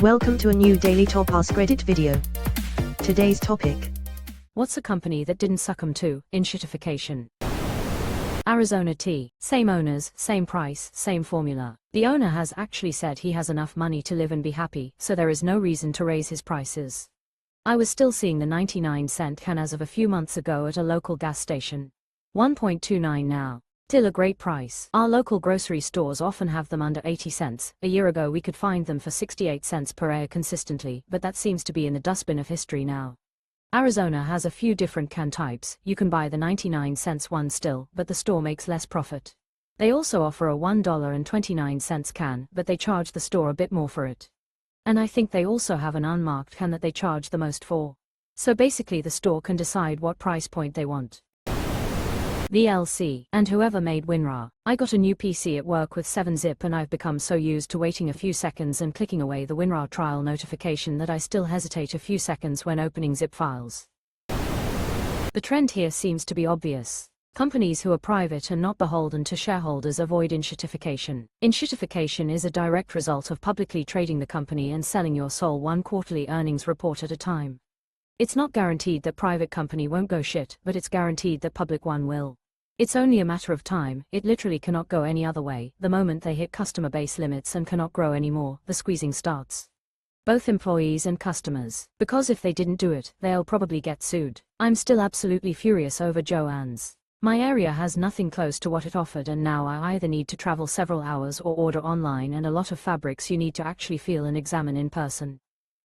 Welcome to a new Daily Top AskReddit video. Today's topic. What's a company that didn't succumb to Enshittification? Arizona Tea. Same owners, same price, same formula. The owner has actually said he has enough money to live and be happy, so there is no reason to raise his prices. I was still seeing the 99-cent can as of a few months ago at a local gas station. 1.29 now. Still a great price. Our local grocery stores often have them under 80 cents. A year ago we could find them for 68 cents per air consistently, but that seems to be in the dustbin of history now. Arizona has a few different can types. You can buy the 99-cent one still, but the store makes less profit. They also offer a $1.29 can, but they charge the store a bit more for it. And I think they also have an unmarked can that they charge the most for. So basically the store can decide what price point they want. VLC, and whoever made WinRAR. I got a new PC at work with 7-zip and I've become so used to waiting a few seconds and clicking away the WinRAR trial notification that I still hesitate a few seconds when opening zip files. The trend here seems to be obvious. Companies who are private and not beholden to shareholders avoid enshittification. Enshittification is a direct result of publicly trading the company and selling your soul one quarterly earnings report at a time. It's not guaranteed that private company won't go shit, but it's guaranteed that public one will. It's only a matter of time. It literally cannot go any other way. The moment they hit customer base limits and cannot grow anymore, the squeezing starts. Both employees and customers. Because if they didn't do it, they'll probably get sued. I'm still absolutely furious over Joann's. My area has nothing close to what it offered, and now I either need to travel several hours or order online, and a lot of fabrics you need to actually feel and examine in person.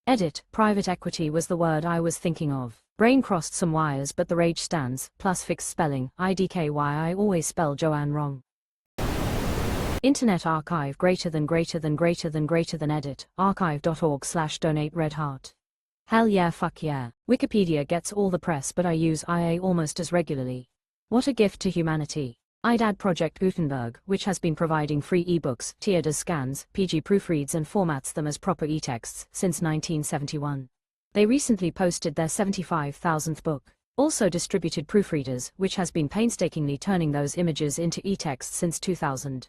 Edit. Private equity was the word I was thinking of. Brain crossed some wires, but the rage stands, plus fixed spelling. IDKY I always spell Joanne wrong. Internet Archive greater than edit. archive.org/donate red heart. Hell yeah, fuck yeah. Wikipedia gets all the press, but I use IA almost as regularly. What a gift to humanity. I'd add Project Gutenberg, which has been providing free ebooks, tiered as scans, PG proofreads and formats them as proper e-texts, since 1971. They recently posted their 75,000th book. Also distributed Proofreaders, which has been painstakingly turning those images into e-text since 2000.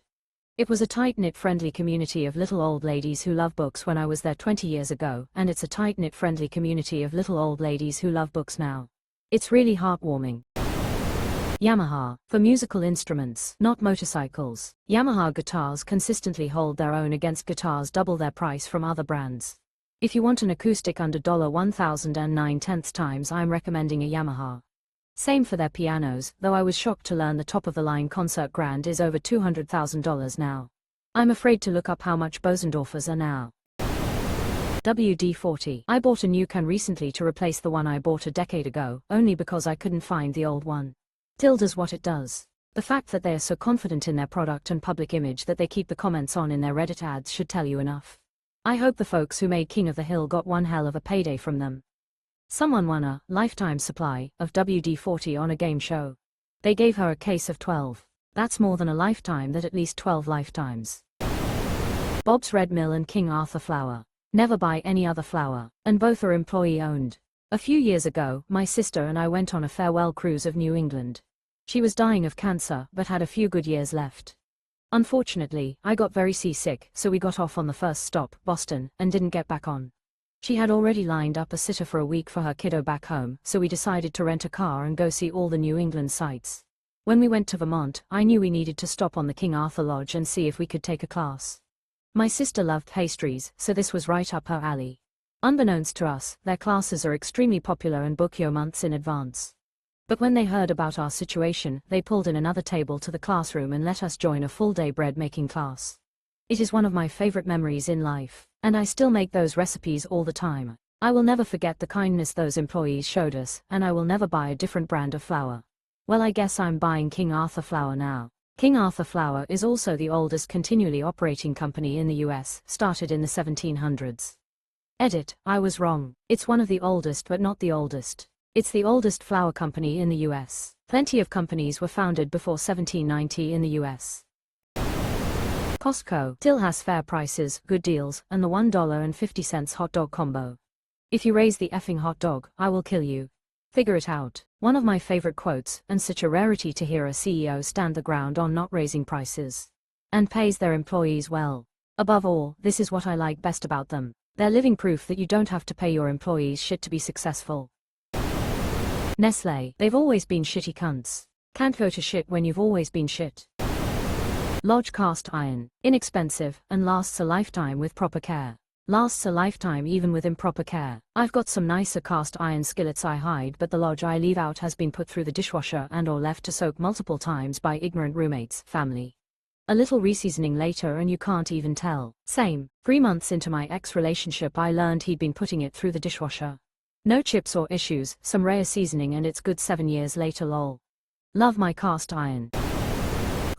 It was a tight-knit friendly community of little old ladies who love books when I was there 20 years ago, and it's a tight-knit friendly community of little old ladies who love books now. It's really heartwarming. Yamaha, for musical instruments, not motorcycles. Yamaha guitars consistently hold their own against guitars double their price from other brands. If you want an acoustic under $1,009 times, I'm recommending a Yamaha. Same for their pianos, though I was shocked to learn the top-of-the-line Concert Grand is over $200,000 now. I'm afraid to look up how much Bosendorfers are now. WD-40. I bought a new can recently to replace the one I bought a decade ago, only because I couldn't find the old one. Still does what it does. The fact that they are so confident in their product and public image that they keep the comments on in their Reddit ads should tell you enough. I hope the folks who made King of the Hill got one hell of a payday from them. Someone won a lifetime supply of WD-40 on a game show. They gave her a case of 12. That's more than a lifetime, that at least 12 lifetimes. Bob's Red Mill and King Arthur Flour. Never buy any other flour, and both are employee owned. A few years ago, my sister and I went on a farewell cruise of New England. She was dying of cancer but had a few good years left. Unfortunately, I got very seasick, so we got off on the first stop, Boston, and didn't get back on. She had already lined up a sitter for a week for her kiddo back home, so we decided to rent a car and go see all the New England sights. When we went to Vermont, I knew we needed to stop on the King Arthur Lodge and see if we could take a class. My sister loved pastries, so this was right up her alley. Unbeknownst to us, their classes are extremely popular and book you months in advance. But when they heard about our situation, they pulled in another table to the classroom and let us join a full-day bread-making class. It is one of my favorite memories in life, and I still make those recipes all the time. I will never forget the kindness those employees showed us, and I will never buy a different brand of flour. Well, I guess I'm buying King Arthur Flour now. King Arthur Flour is also the oldest continually operating company in the US, started in the 1700s. Edit. I was wrong. It's one of the oldest but not the oldest. It's the oldest flour company in the US. Plenty of companies were founded before 1790 in the US. Costco still has fair prices, good deals, and the $1.50 hot dog combo. If you raise the effing hot dog, I will kill you. Figure it out. One of my favorite quotes, and such a rarity to hear a CEO stand the ground on not raising prices. And pays their employees well. Above all, this is what I like best about them. They're living proof that you don't have to pay your employees shit to be successful. Nestle, they've always been shitty cunts. Can't go to shit when you've always been shit. Lodge cast iron, inexpensive, and lasts a lifetime with proper care. Lasts a lifetime even with improper care. I've got some nicer cast iron skillets I hide, but the Lodge I leave out has been put through the dishwasher and or left to soak multiple times by ignorant roommates, family. A little reseasoning later and you can't even tell. Same, 3 months into my ex-relationship I learned he'd been putting it through the dishwasher. No chips or issues, some rare seasoning and it's good 7 years later lol. Love my cast iron.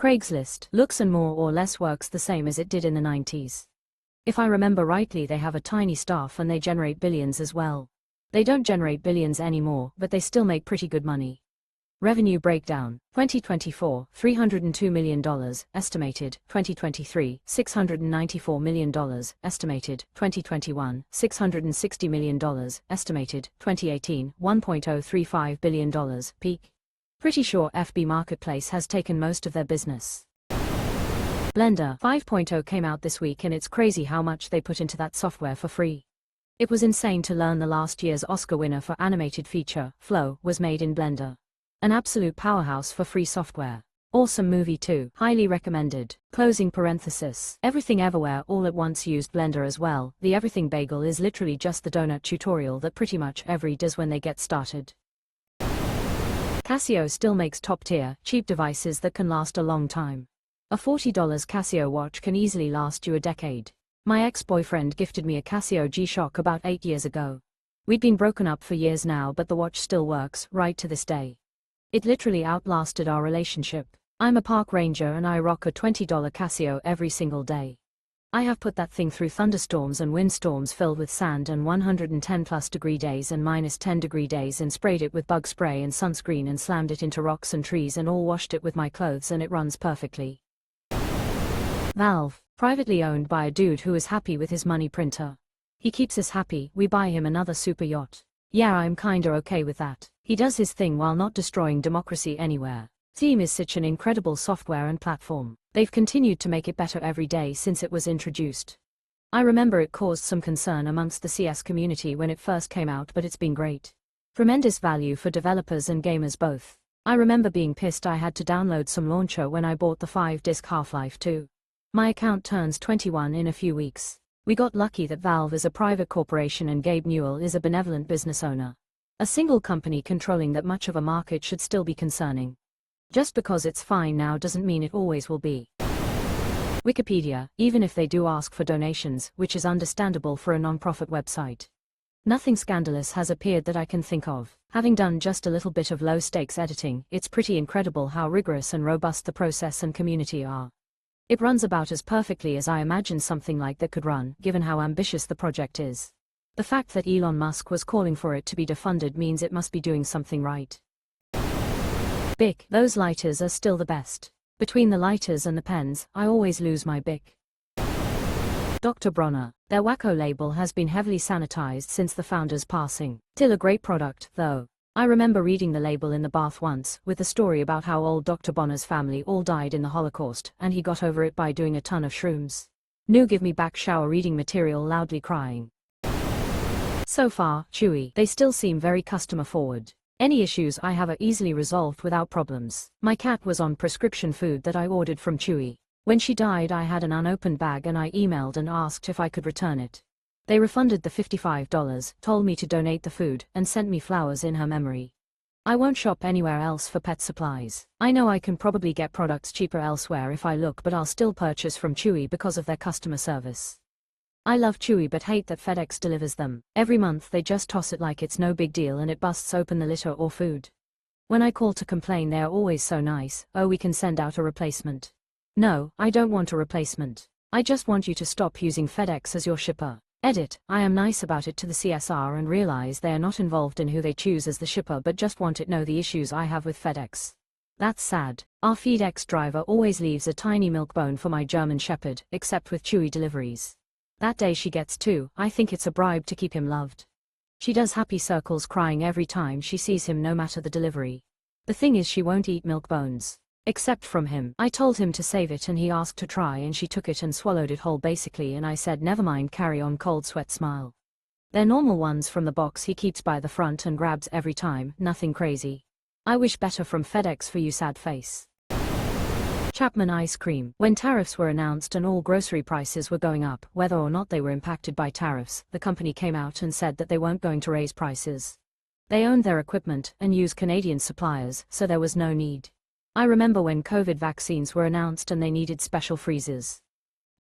Craigslist looks and more or less works the same as it did in the 90s. If I remember rightly they have a tiny staff and they generate billions as well. They don't generate billions anymore, but they still make pretty good money. Revenue breakdown, 2024, $302 million, estimated, 2023, $694 million, estimated, 2021, $660 million, estimated, 2018, $1.035 billion, peak. Pretty sure FB Marketplace has taken most of their business. Blender 5.0 came out this week and it's crazy how much they put into that software for free. It was insane to learn the last year's Oscar winner for animated feature, Flow, was made in Blender. An absolute powerhouse for free software. Awesome movie too, highly recommended. Closing parenthesis. Everything Everywhere All at Once used Blender as well. The Everything Bagel is literally just the donut tutorial that pretty much every does when they get started. Casio still makes top-tier, cheap devices that can last a long time. A $40 Casio watch can easily last you a decade. My ex-boyfriend gifted me a Casio G-Shock about 8 years ago. We'd been broken up for years now but the watch still works, right to this day. It literally outlasted our relationship. I'm a park ranger and I rock a $20 Casio every single day. I have put that thing through thunderstorms and windstorms filled with sand and 110+ degree days and -10 degree days and sprayed it with bug spray and sunscreen and slammed it into rocks and trees and all washed it with my clothes and it runs perfectly. Valve, privately owned by a dude who is happy with his money printer. He keeps us happy, we buy him another super yacht. Yeah, I'm kinda okay with that. He does his thing while not destroying democracy anywhere. Steam is such an incredible software and platform. They've continued to make it better every day since it was introduced. I remember it caused some concern amongst the CS community when it first came out, but it's been great. Tremendous value for developers and gamers both. I remember being pissed I had to download some launcher when I bought the 5-disc Half-Life 2. My account turns 21 in a few weeks. We got lucky that Valve is a private corporation and Gabe Newell is a benevolent business owner. A single company controlling that much of a market should still be concerning. Just because it's fine now doesn't mean it always will be. Wikipedia, even if they do ask for donations, which is understandable for a non-profit website. Nothing scandalous has appeared that I can think of. Having done just a little bit of low-stakes editing, it's pretty incredible how rigorous and robust the process and community are. It runs about as perfectly as I imagine something like that could run, given how ambitious the project is. The fact that Elon Musk was calling for it to be defunded means it must be doing something right. Bic, those lighters are still the best. Between the lighters and the pens, I always lose my Bic. Dr. Bronner, their Wacko label has been heavily sanitized since the founder's passing. Still a great product, though. I remember reading the label in the bath once, with the story about how old Dr. Bonner's family all died in the Holocaust, and he got over it by doing a ton of shrooms. New give me back shower reading material loudly crying. So far, Chewy, they still seem very customer forward. Any issues I have are easily resolved without problems. My cat was on prescription food that I ordered from Chewy. When she died I had an unopened bag and I emailed and asked if I could return it. They refunded the $55, told me to donate the food, and sent me flowers in her memory. I won't shop anywhere else for pet supplies. I know I can probably get products cheaper elsewhere if I look, but I'll still purchase from Chewy because of their customer service. I love Chewy but hate that FedEx delivers them. Every month they just toss it like it's no big deal and it busts open the litter or food. When I call to complain they are always so nice, "Oh, we can send out a replacement." No, I don't want a replacement. I just want you to stop using FedEx as your shipper. Edit, I am nice about it to the CSR and realize they are not involved in who they choose as the shipper but just want it know the issues I have with FedEx. That's sad. Our FedEx driver always leaves a tiny milk bone for my German Shepherd, except with Chewy deliveries. That day she gets two. I think it's a bribe to keep him loved. She does happy circles crying every time she sees him no matter the delivery. The thing is she won't eat milk bones. Except from him. I told him to save it and he asked to try and she took it and swallowed it whole basically and I said never mind, carry on, cold sweat smile. They're normal ones from the box he keeps by the front and grabs every time, nothing crazy. I wish better from FedEx for you, sad face. Chapman ice cream. When tariffs were announced and all grocery prices were going up, whether or not they were impacted by tariffs, the company came out and said that they weren't going to raise prices. They owned their equipment and used Canadian suppliers, so there was no need. I remember when COVID vaccines were announced and they needed special freezers.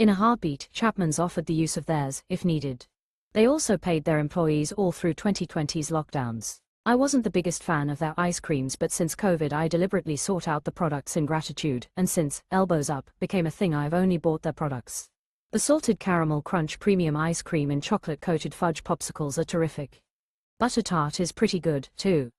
In a heartbeat, Chapman's offered the use of theirs, if needed. They also paid their employees all through 2020's lockdowns. I wasn't the biggest fan of their ice creams, but since COVID I deliberately sought out the products in gratitude, and since Elbows Up became a thing I've only bought their products. The salted caramel crunch premium ice cream and chocolate-coated fudge popsicles are terrific. Butter tart is pretty good, too.